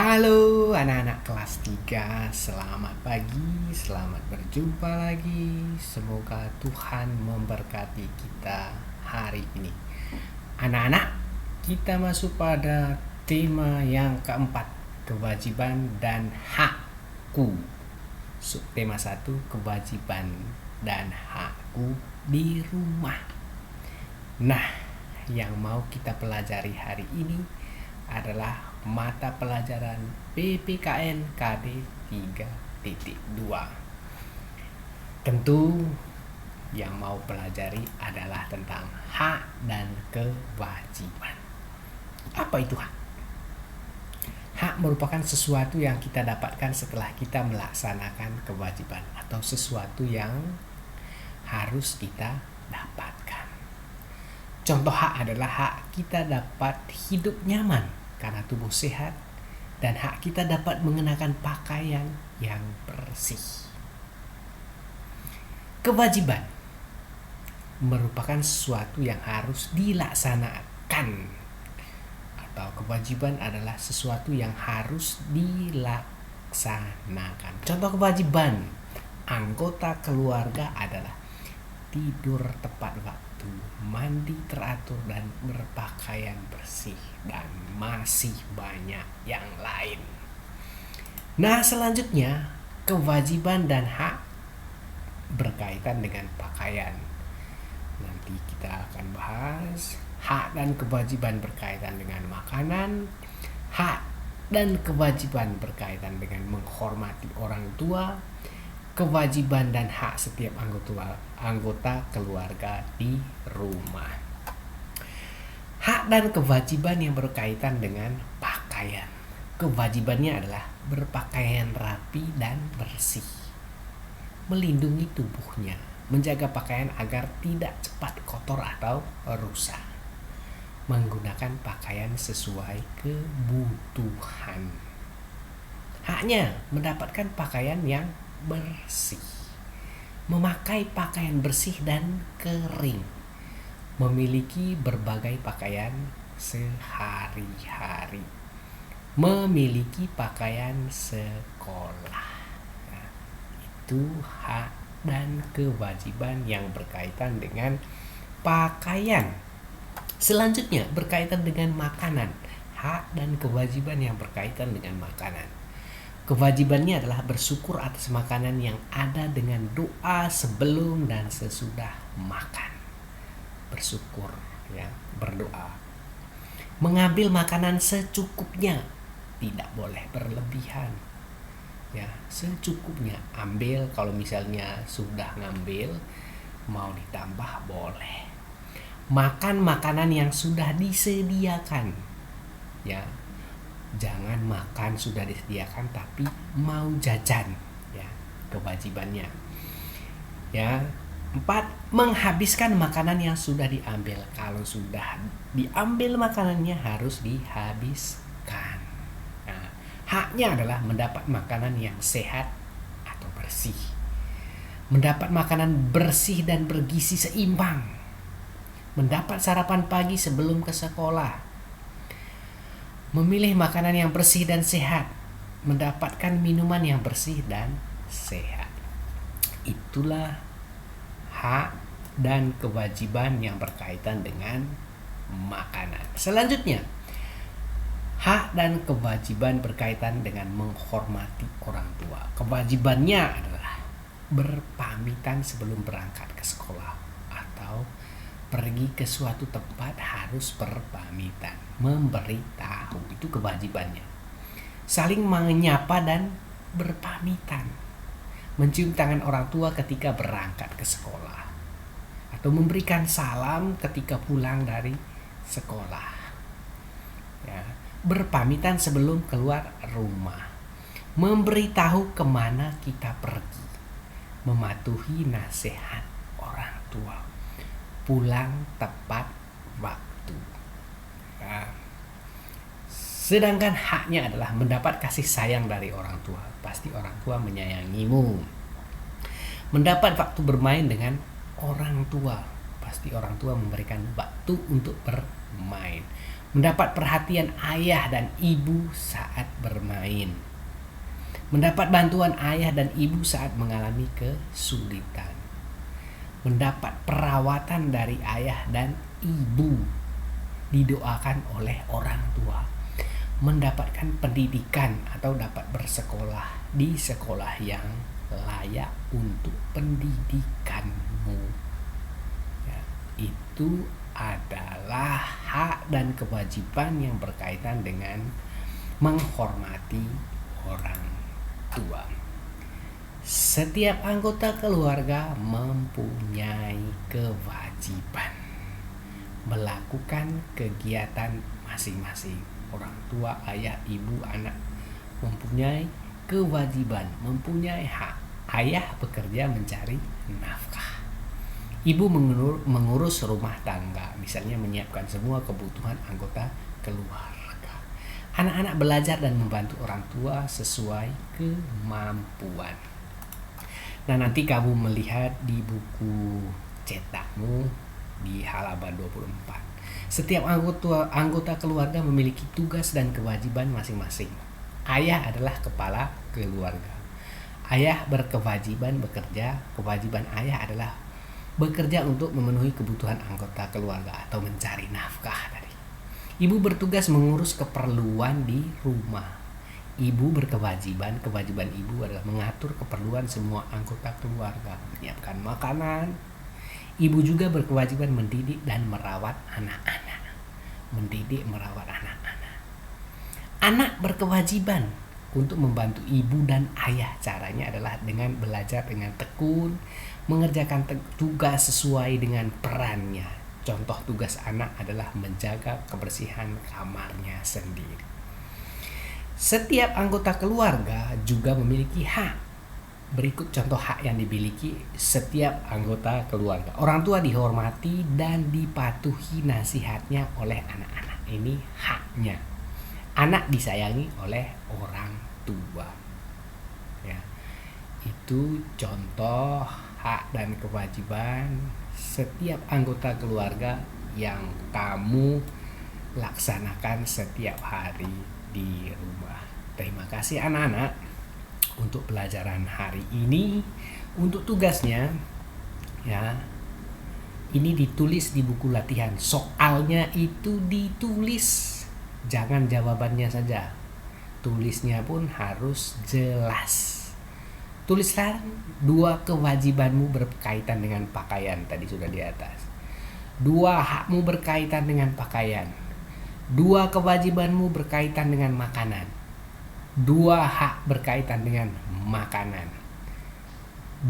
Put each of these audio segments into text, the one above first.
Halo anak-anak kelas 3, selamat pagi, selamat berjumpa lagi. Semoga Tuhan memberkati kita hari ini. Anak-anak, kita masuk pada tema yang keempat, kewajiban dan hakku. Subtema 1, kewajiban dan hakku di rumah. Nah, yang mau kita pelajari hari ini adalah mata pelajaran PPKN KD 3.2. Tentu yang mau pelajari adalah tentang hak dan kewajiban. Apa itu hak? Hak merupakan sesuatu yang kita dapatkan setelah kita melaksanakan kewajiban atau sesuatu yang harus kita dapatkan. Contoh hak adalah hak kita dapat hidup nyaman karena tubuh sehat, dan hak kita dapat mengenakan pakaian yang bersih. Kewajiban merupakan sesuatu yang harus dilaksanakan, atau kewajiban adalah sesuatu yang harus dilaksanakan. Contoh kewajiban anggota keluarga adalah tidur tepat waktu, mandi teratur, dan berpakaian bersih, dan masih banyak yang lain. Nah, selanjutnya kewajiban dan hak berkaitan dengan pakaian. Nanti kita akan bahas hak dan kewajiban berkaitan dengan makanan, hak dan kewajiban berkaitan dengan menghormati orang tua, kewajiban dan hak setiap anggota keluarga di rumah. Hak dan kewajiban yang berkaitan dengan pakaian. Kewajibannya adalah berpakaian rapi dan bersih, melindungi tubuhnya, menjaga pakaian agar tidak cepat kotor atau rusak, menggunakan pakaian sesuai kebutuhan. Haknya mendapatkan pakaian yang bersih, memakai pakaian bersih dan kering, memiliki berbagai pakaian sehari-hari, memiliki pakaian sekolah. Nah, itu hak dan kewajiban yang berkaitan dengan pakaian. Selanjutnya berkaitan dengan makanan. Hak dan kewajiban yang berkaitan dengan makanan. Kewajibannya adalah bersyukur atas makanan yang ada dengan doa sebelum dan sesudah makan. Bersyukur, ya, berdoa. Mengambil makanan secukupnya, tidak boleh berlebihan. Ya, secukupnya ambil. Kalau misalnya sudah ngambil, mau ditambah boleh. Makan makanan yang sudah disediakan. Ya. Jangan makan sudah disediakan tapi mau jajan, ya, kewajibannya. Ya. 4, menghabiskan makanan yang sudah diambil. Kalau sudah diambil makanannya harus dihabiskan. Nah, haknya adalah mendapat makanan yang sehat atau bersih. Mendapat makanan bersih dan bergizi seimbang. Mendapat sarapan pagi sebelum ke sekolah. Memilih makanan yang bersih dan sehat, mendapatkan minuman yang bersih dan sehat. Itulah hak dan kewajiban yang berkaitan dengan makanan. Selanjutnya, hak dan kewajiban berkaitan dengan menghormati orang tua. Kewajibannya adalah berpamitan sebelum berangkat ke sekolah atau pergi ke suatu tempat harus berpamitan, memberitahu, itu kewajibannya. Saling menyapa dan berpamitan, mencium tangan orang tua ketika berangkat ke sekolah, atau memberikan salam ketika pulang dari sekolah. Ya, berpamitan sebelum keluar rumah, memberitahu kemana kita pergi, mematuhi nasihat orang tua, pulang tepat waktu. Nah, sedangkan haknya adalah mendapat kasih sayang dari orang tua. Pasti orang tua menyayangimu. Mendapat waktu bermain dengan orang tua. Pasti orang tua memberikan waktu untuk bermain. mendapat perhatian ayah dan ibu saat bermain, mendapat bantuan ayah dan ibu saat mengalami kesulitan, mendapat perawatan dari ayah dan ibu, didoakan oleh orang tua, mendapatkan pendidikan atau dapat bersekolah di sekolah yang layak untuk pendidikanmu. Ya, itu adalah hak dan kewajiban yang berkaitan dengan menghormati orang tua. Setiap anggota keluarga mempunyai kewajiban melakukan kegiatan masing-masing. Orang tua, ayah, ibu, anak mempunyai kewajiban, mempunyai hak. Ayah bekerja mencari nafkah. Ibu mengurus rumah tangga, misalnya menyiapkan semua kebutuhan anggota keluarga. Anak-anak belajar dan membantu orang tua sesuai kemampuan. Nah, nanti kamu melihat di buku cetakmu di halaman 24. Setiap anggota keluarga memiliki tugas dan kewajiban masing-masing. Ayah adalah kepala keluarga. Ayah berkewajiban bekerja. Kewajiban ayah adalah bekerja untuk memenuhi kebutuhan anggota keluarga atau mencari nafkah tadi. Ibu bertugas mengurus keperluan di rumah. Ibu kewajiban ibu adalah mengatur keperluan semua anggota keluarga, menyiapkan makanan. Ibu juga berkewajiban mendidik dan merawat anak-anak. Anak berkewajiban untuk membantu ibu dan ayah. Caranya adalah dengan belajar dengan tekun, mengerjakan tugas sesuai dengan perannya. Contoh tugas anak adalah menjaga kebersihan kamarnya sendiri. Setiap anggota keluarga juga memiliki hak. Berikut contoh hak yang dimiliki setiap anggota keluarga. Orang tua dihormati dan dipatuhi nasihatnya oleh anak-anak. Ini haknya. Anak disayangi oleh orang tua. Ya. Itu contoh hak dan kewajiban setiap anggota keluarga yang kamu laksanakan setiap hari di rumah. Terima kasih anak-anak untuk pelajaran hari ini. Untuk tugasnya ya, ini ditulis di buku latihan. Soalnya itu ditulis, jangan jawabannya saja. Tulisnya pun harus jelas. Tulislah 2 kewajibanmu berkaitan dengan pakaian, tadi sudah di atas. 2 hakmu berkaitan dengan pakaian. 2 kewajibanmu berkaitan dengan makanan. 2 hak berkaitan dengan makanan.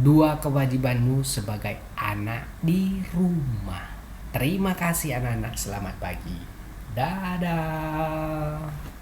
2 kewajibanmu sebagai anak di rumah. Terima kasih anak-anak, selamat pagi. Dadah.